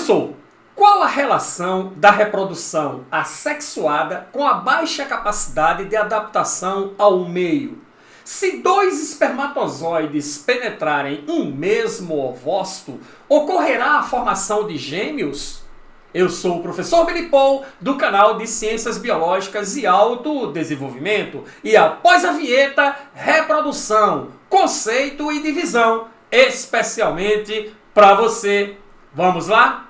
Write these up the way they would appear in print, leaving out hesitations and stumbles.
Professor, qual a relação da reprodução assexuada com a baixa capacidade de adaptação ao meio? Se dois espermatozoides penetrarem um mesmo ovócito, ocorrerá a formação de gêmeos? Eu sou o professor Billy Paul, do canal de Ciências Biológicas e Autodesenvolvimento. E após a vinheta, reprodução, conceito e divisão, especialmente para você. Vamos lá?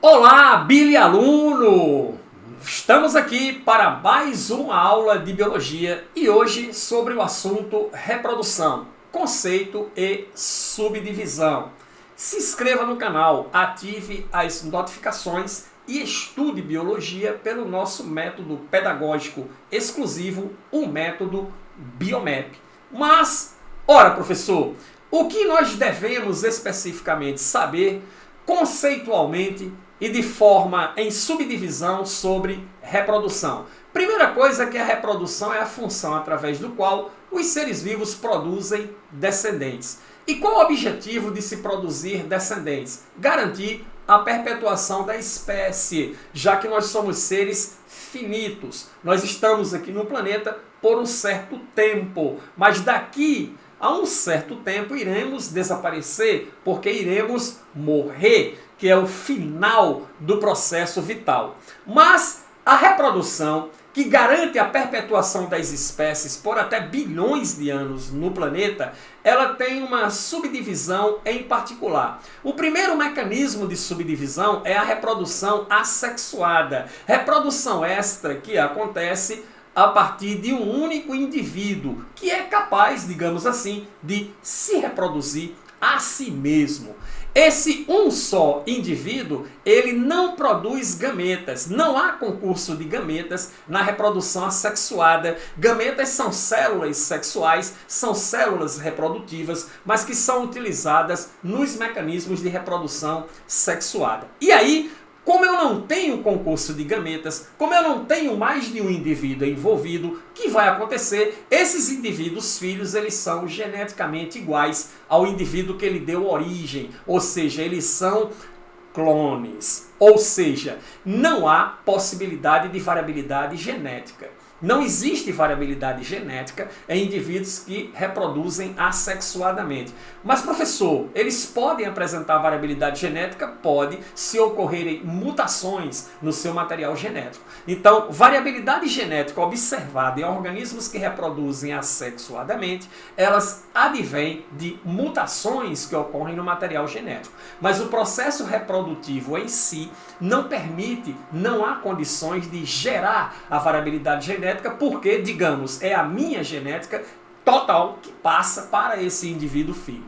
Olá, Billy aluno! Estamos aqui para mais uma aula de biologia e hoje sobre o assunto reprodução, conceito e subdivisão. Se inscreva no canal, ative as notificações e estude biologia pelo nosso método pedagógico exclusivo, o método Biomap. Mas, ora professor, o que nós devemos especificamente saber conceitualmente e de forma em subdivisão sobre reprodução? Primeira coisa é que a reprodução é a função através do qual os seres vivos produzem descendentes. E qual o objetivo de se produzir descendentes? Garantir a perpetuação da espécie, já que nós somos seres finitos. Nós estamos aqui no planeta por um certo tempo, mas daqui a um certo tempo iremos desaparecer, porque iremos morrer, que é o final do processo vital. Mas a reprodução, que garante a perpetuação das espécies por até bilhões de anos no planeta, ela tem uma subdivisão em particular. O primeiro mecanismo de subdivisão é a reprodução assexuada. Reprodução esta que acontece a partir de um único indivíduo, que é capaz, digamos assim, de se reproduzir a si mesmo. Esse um só indivíduo, ele não produz gametas. Não há concurso de gametas na reprodução assexuada. Gametas são células sexuais, são células reprodutivas, mas que são utilizadas nos mecanismos de reprodução sexuada. E aí, como eu não tenho concurso de gametas, como eu não tenho mais de um indivíduo envolvido, o que vai acontecer? Esses indivíduos filhos, eles são geneticamente iguais ao indivíduo que ele deu origem, ou seja, eles são clones, ou seja, não há possibilidade de variabilidade genética. Não existe variabilidade genética em indivíduos que reproduzem assexuadamente. Mas, professor, eles podem apresentar variabilidade genética? Pode, se ocorrerem mutações no seu material genético. Então, variabilidade genética observada em organismos que reproduzem assexuadamente, elas advêm de mutações que ocorrem no material genético. Mas o processo reprodutivo em si não permite, não há condições de gerar a variabilidade genética, porque, digamos, é a minha genética total que passa para esse indivíduo filho.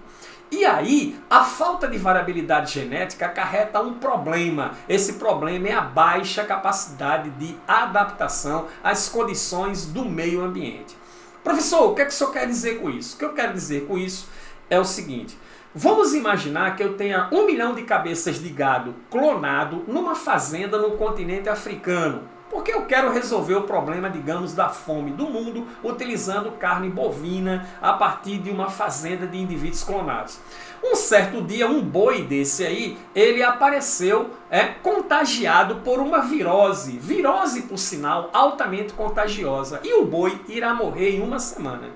E aí, a falta de variabilidade genética acarreta um problema. Esse problema é a baixa capacidade de adaptação às condições do meio ambiente. Professor, o que é que o senhor quer dizer com isso? O que eu quero dizer com isso é o seguinte: vamos imaginar que eu tenha 1 milhão de cabeças de gado clonado numa fazenda no continente africano, porque eu quero resolver o problema, digamos, da fome do mundo utilizando carne bovina a partir de uma fazenda de indivíduos clonados. Um certo dia, um boi desse aí, ele apareceu contagiado por uma virose, por sinal altamente contagiosa, e o boi irá morrer em 1 semana.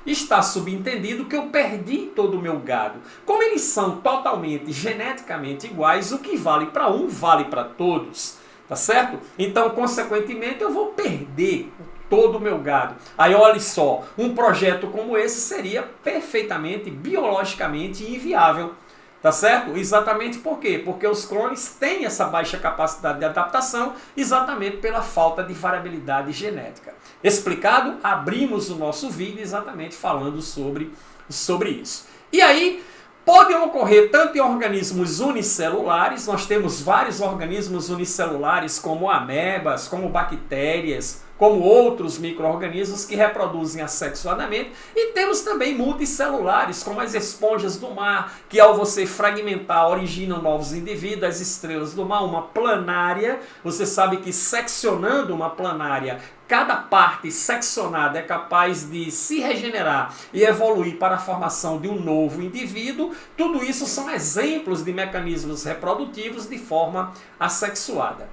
Está subentendido que eu perdi todo o meu gado. Como eles são totalmente geneticamente iguais, o que vale para um vale para todos. Tá certo? Então, consequentemente, eu vou perder todo o meu gado. Aí, olha só, um projeto como esse seria perfeitamente, biologicamente inviável. Tá certo? Exatamente por quê? Porque os clones têm essa baixa capacidade de adaptação exatamente pela falta de variabilidade genética. Explicado? Abrimos o nosso vídeo exatamente falando sobre isso. E aí, podem ocorrer tanto em organismos unicelulares, nós temos vários organismos unicelulares como amebas, como bactérias, como outros micro-organismos que reproduzem assexuadamente, e temos também multicelulares, como as esponjas do mar, que ao você fragmentar originam novos indivíduos, as estrelas do mar, uma planária. Você sabe que seccionando uma planária, cada parte seccionada é capaz de se regenerar e evoluir para a formação de um novo indivíduo. Tudo isso são exemplos de mecanismos reprodutivos de forma assexuada.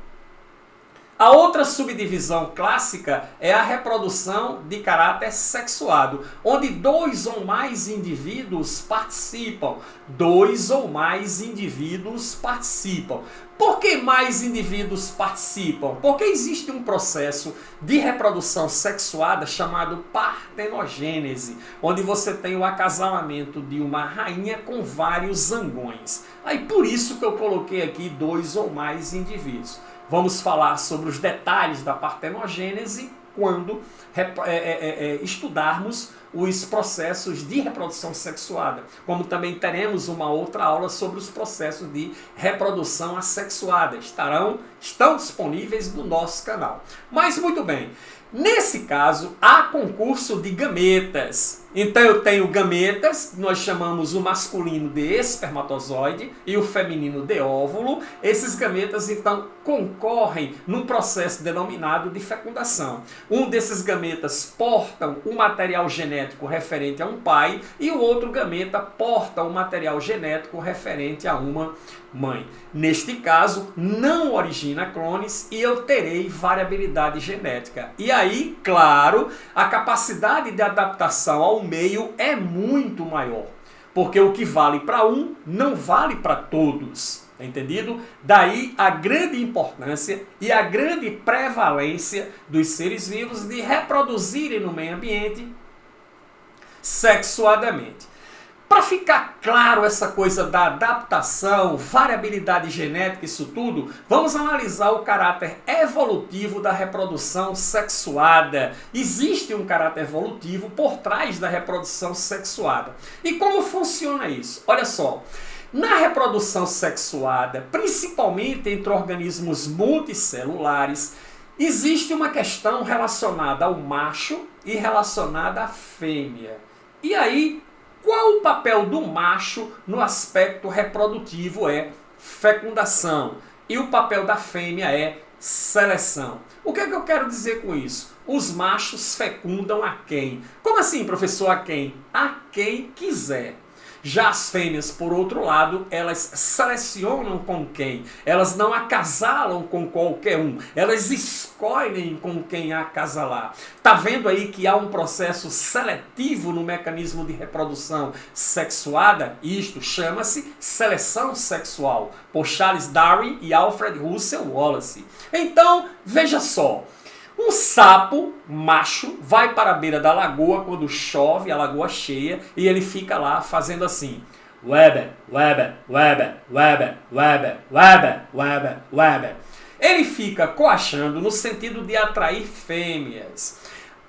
A outra subdivisão clássica é a reprodução de caráter sexuado, onde dois ou mais indivíduos participam. Dois ou mais indivíduos participam. Por que mais indivíduos participam? Porque existe um processo de reprodução sexuada chamado partenogênese, onde você tem o acasalamento de uma rainha com vários zangões. Aí por isso que eu coloquei aqui dois ou mais indivíduos. Vamos falar sobre os detalhes da partenogênese quando estudarmos os processos de reprodução sexuada. Como também teremos uma outra aula sobre os processos de reprodução assexuada. Estão disponíveis no nosso canal. Mas muito bem, nesse caso há concurso de gametas. Então eu tenho gametas, nós chamamos o masculino de espermatozoide e o feminino de óvulo. Esses gametas então concorrem num processo denominado de fecundação. Um desses gametas portam um material genético referente a um pai e o outro gameta porta um material genético referente a uma mãe. Neste caso, não origina clones e eu terei variabilidade genética. E aí, claro, a capacidade de adaptação ao meio é muito maior. Porque o que vale para um não vale para todos. Entendido? Daí a grande importância e a grande prevalência dos seres vivos de reproduzirem no meio ambiente sexuadamente. Para ficar claro essa coisa da adaptação, variabilidade genética, isso tudo, vamos analisar o caráter evolutivo da reprodução sexuada. Existe um caráter evolutivo por trás da reprodução sexuada. E como funciona isso? Olha só. Na reprodução sexuada, principalmente entre organismos multicelulares, existe uma questão relacionada ao macho e relacionada à fêmea. E aí, qual o papel do macho no aspecto reprodutivo? É fecundação. E o papel da fêmea é seleção. O que é que eu quero dizer com isso? Os machos fecundam a quem? Como assim, professor, a quem? A quem quiser. Já as fêmeas, por outro lado, elas selecionam com quem? Elas não acasalam com qualquer um. Elas escolhem com quem acasalar. Tá vendo aí que há um processo seletivo no mecanismo de reprodução sexuada? Isto chama-se seleção sexual, por Charles Darwin e Alfred Russel Wallace. Então, veja só. Um sapo macho vai para a beira da lagoa quando chove, a lagoa cheia, e ele fica lá fazendo assim. Webe, webe, webe, webe, webe, webe, webe, webe. Ele fica coachando no sentido de atrair fêmeas.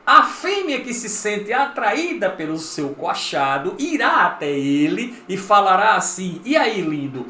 A fêmea que se sente atraída pelo seu coachado irá até ele e falará assim, e aí lindo,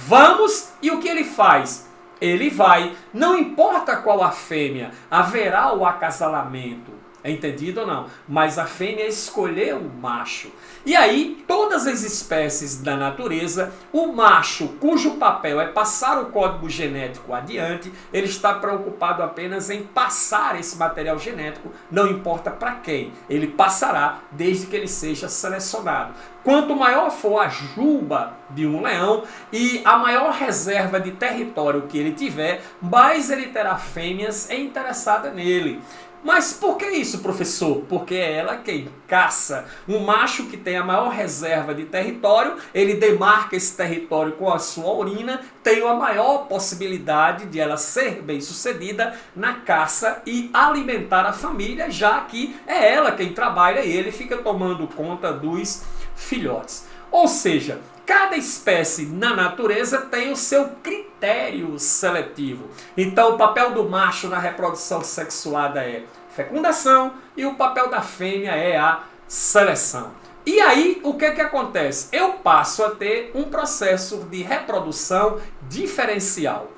vamos? E o que ele faz? Ele vai, não importa qual a fêmea, haverá o acasalamento, é entendido ou não? Mas a fêmea escolheu o macho. E aí, todas as espécies da natureza, o macho, cujo papel é passar o código genético adiante, ele está preocupado apenas em passar esse material genético, não importa para quem, ele passará desde que ele seja selecionado. Quanto maior for a juba de um leão e a maior reserva de território que ele tiver, mais ele terá fêmeas interessadas nele. Mas por que isso, professor? Porque é ela quem caça. Um macho que tem a maior reserva de território, ele demarca esse território com a sua urina, tem a maior possibilidade de ela ser bem-sucedida na caça e alimentar a família, já que é ela quem trabalha e ele fica tomando conta dos filhotes. Ou seja, cada espécie na natureza tem o seu critério seletivo. Então o papel do macho na reprodução sexuada é fecundação e o papel da fêmea é a seleção. E aí o que acontece? Eu passo a ter um processo de reprodução diferencial.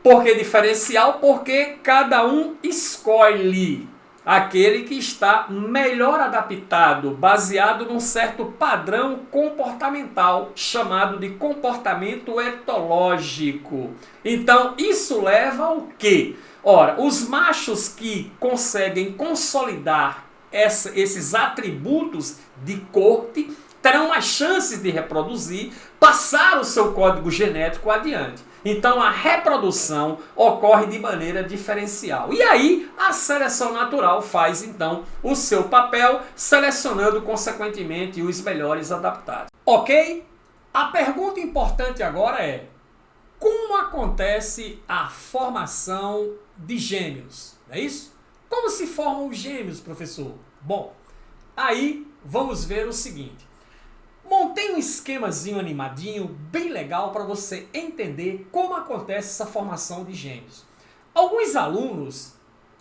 Por que diferencial? Porque cada um escolhe aquele que está melhor adaptado, baseado num certo padrão comportamental, chamado de comportamento etológico. Então, isso leva ao quê? Ora, os machos que conseguem consolidar esses atributos de corte terão mais chances de reproduzir, passar o seu código genético adiante. Então a reprodução ocorre de maneira diferencial. E aí a seleção natural faz então o seu papel, selecionando consequentemente os melhores adaptados. Ok? A pergunta importante agora é: como acontece a formação de gêmeos? Não é isso? Como se formam os gêmeos, professor? Bom, aí vamos ver o seguinte. Montei um esquemazinho animadinho, bem legal, para você entender como acontece essa formação de gêmeos. Alguns alunos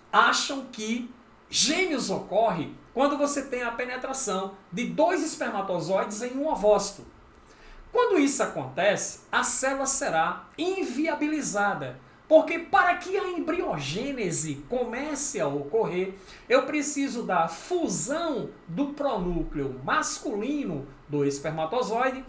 acham que gêmeos ocorre quando você tem a penetração de 2 espermatozoides em um ovócito. Quando isso acontece, a célula será inviabilizada, porque para que a embriogênese comece a ocorrer, eu preciso da fusão do pronúcleo masculino do espermatozoide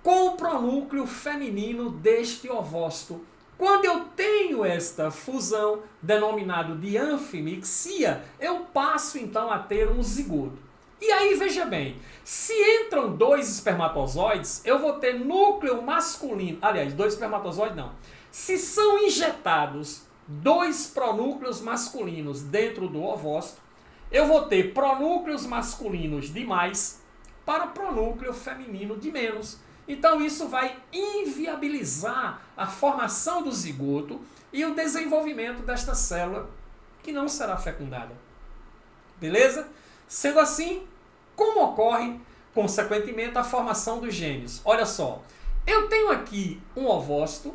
com o pronúcleo feminino deste ovócito. Quando eu tenho esta fusão, denominado de anfimixia, eu passo então a ter um zigoto. E aí veja bem, se entram 2 espermatozoides, eu vou ter núcleo masculino, aliás, 2 espermatozoides não. Se são injetados 2 pronúcleos masculinos dentro do ovócito, eu vou ter pronúcleos masculinos de mais para pronúcleo feminino de menos. Então isso vai inviabilizar a formação do zigoto e o desenvolvimento desta célula que não será fecundada. Beleza? Sendo assim, como ocorre, consequentemente, a formação dos gêmeos? Olha só, eu tenho aqui um ovócito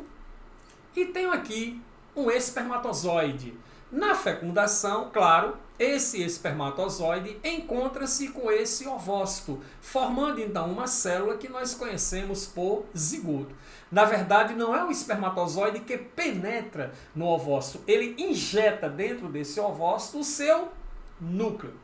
e tenho aqui um espermatozoide. Na fecundação, claro, esse espermatozoide encontra-se com esse ovócito, formando então uma célula que nós conhecemos por zigoto. Na verdade, não é o espermatozoide que penetra no ovócito, ele injeta dentro desse ovócito o seu núcleo.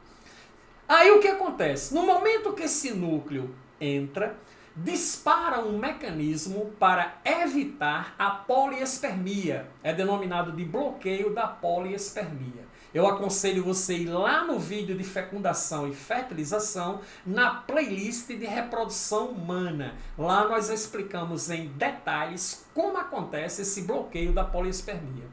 Aí o que acontece? No momento que esse núcleo entra, dispara um mecanismo para evitar a poliespermia. É denominado de bloqueio da poliespermia. Eu aconselho você ir lá no vídeo de fecundação e fertilização, na playlist de reprodução humana. Lá nós explicamos em detalhes como acontece esse bloqueio da poliespermia.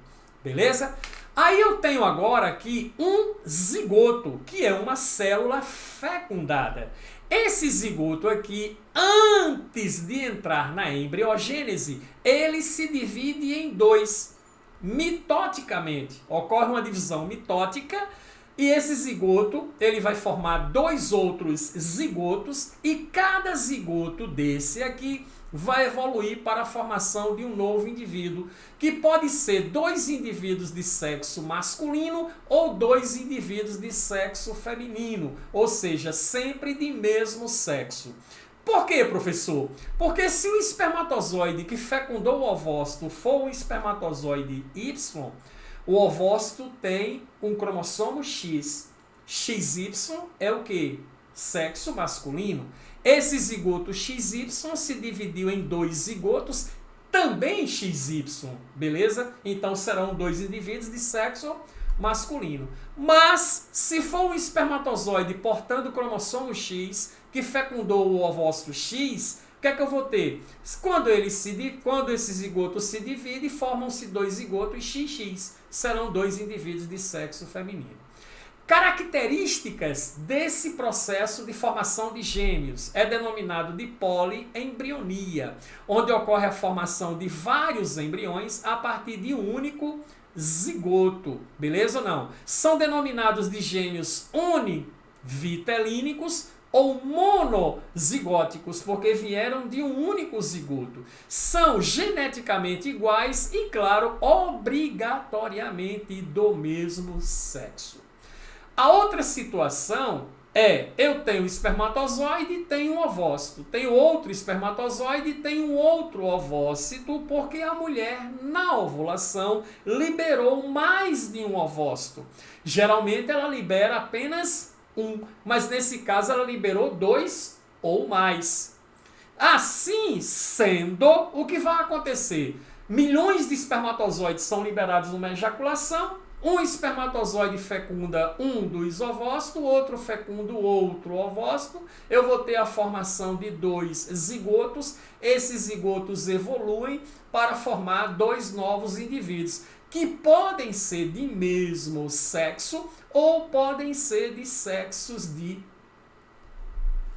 Beleza? Aí eu tenho agora aqui um zigoto, que é uma célula fecundada. Esse zigoto aqui, antes de entrar na embriogênese, ele se divide em 2. Mitoticamente, ocorre uma divisão mitótica e esse zigoto ele vai formar 2 outros zigotos e cada zigoto desse aqui vai evoluir para a formação de um novo indivíduo, que pode ser 2 indivíduos de sexo masculino ou 2 indivíduos de sexo feminino, ou seja, sempre de mesmo sexo. Por quê, professor? Porque se o espermatozoide que fecundou o ovócito for um espermatozoide Y, o ovócito tem um cromossomo X. XY é o quê? Sexo masculino. Esse zigoto XY se dividiu em 2 zigotos, também XY, beleza? Então serão 2 indivíduos de sexo masculino. Mas, se for um espermatozoide portando o cromossomo X, que fecundou o ovócito X, o que é que eu vou ter? Quando esse zigoto se divide, formam-se 2 zigotos XX, serão 2 indivíduos de sexo feminino. Características desse processo de formação de gêmeos é denominado de poliembrionia, onde ocorre a formação de vários embriões a partir de um único zigoto, beleza ou não? São denominados de gêmeos univitelínicos ou monozigóticos, porque vieram de um único zigoto. São geneticamente iguais e, claro, obrigatoriamente do mesmo sexo. A outra situação Eu tenho um espermatozoide e tenho um ovócito. Tenho outro espermatozoide e tenho um outro ovócito, porque a mulher, na ovulação, liberou mais de um ovócito. Geralmente ela libera apenas um, mas nesse caso ela liberou 2 ou mais. Assim sendo, o que vai acontecer? Milhões de espermatozoides são liberados numa ejaculação. Um espermatozoide fecunda um dos ovócitos, o outro fecunda o outro ovócito. Eu vou ter a formação de 2 zigotos. Esses zigotos evoluem para formar 2 novos indivíduos, que podem ser de mesmo sexo ou podem ser de sexos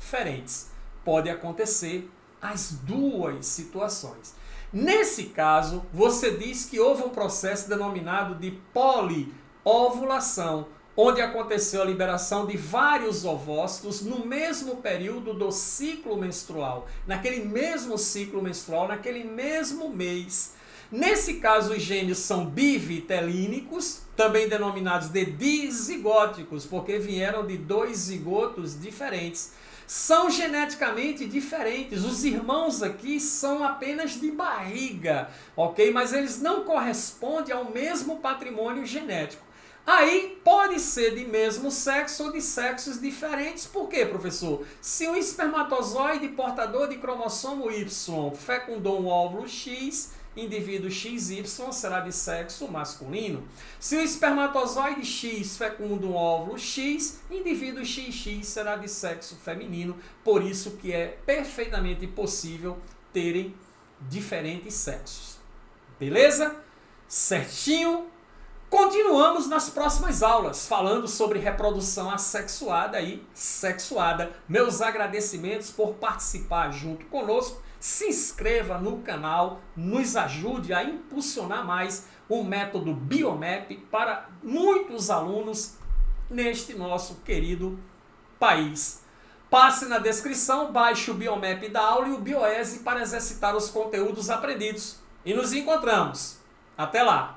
diferentes. Pode acontecer as duas situações. Nesse caso, você diz que houve um processo denominado de poliovulação, onde aconteceu a liberação de vários ovócitos no mesmo período do ciclo menstrual, naquele mesmo ciclo menstrual, naquele mesmo mês. Nesse caso, os gêmeos são bivitelínicos, também denominados de dizigóticos, porque vieram de 2 zigotos diferentes. São geneticamente diferentes. Os irmãos aqui são apenas de barriga, ok? Mas eles não correspondem ao mesmo patrimônio genético. Aí pode ser de mesmo sexo ou de sexos diferentes. Por quê, professor? Se um espermatozoide portador de cromossomo Y fecundou um óvulo X, indivíduo XY será de sexo masculino. Se o espermatozoide X fecunda um óvulo X, indivíduo XX será de sexo feminino. Por isso que é perfeitamente possível terem diferentes sexos. Beleza? Certinho? Continuamos nas próximas aulas, falando sobre reprodução assexuada e sexuada. Meus agradecimentos por participar junto conosco. Se inscreva no canal, nos ajude a impulsionar mais o método Biomap para muitos alunos neste nosso querido país. Passe na descrição, baixe o Biomap da aula e o Bioese para exercitar os conteúdos aprendidos. E nos encontramos. Até lá!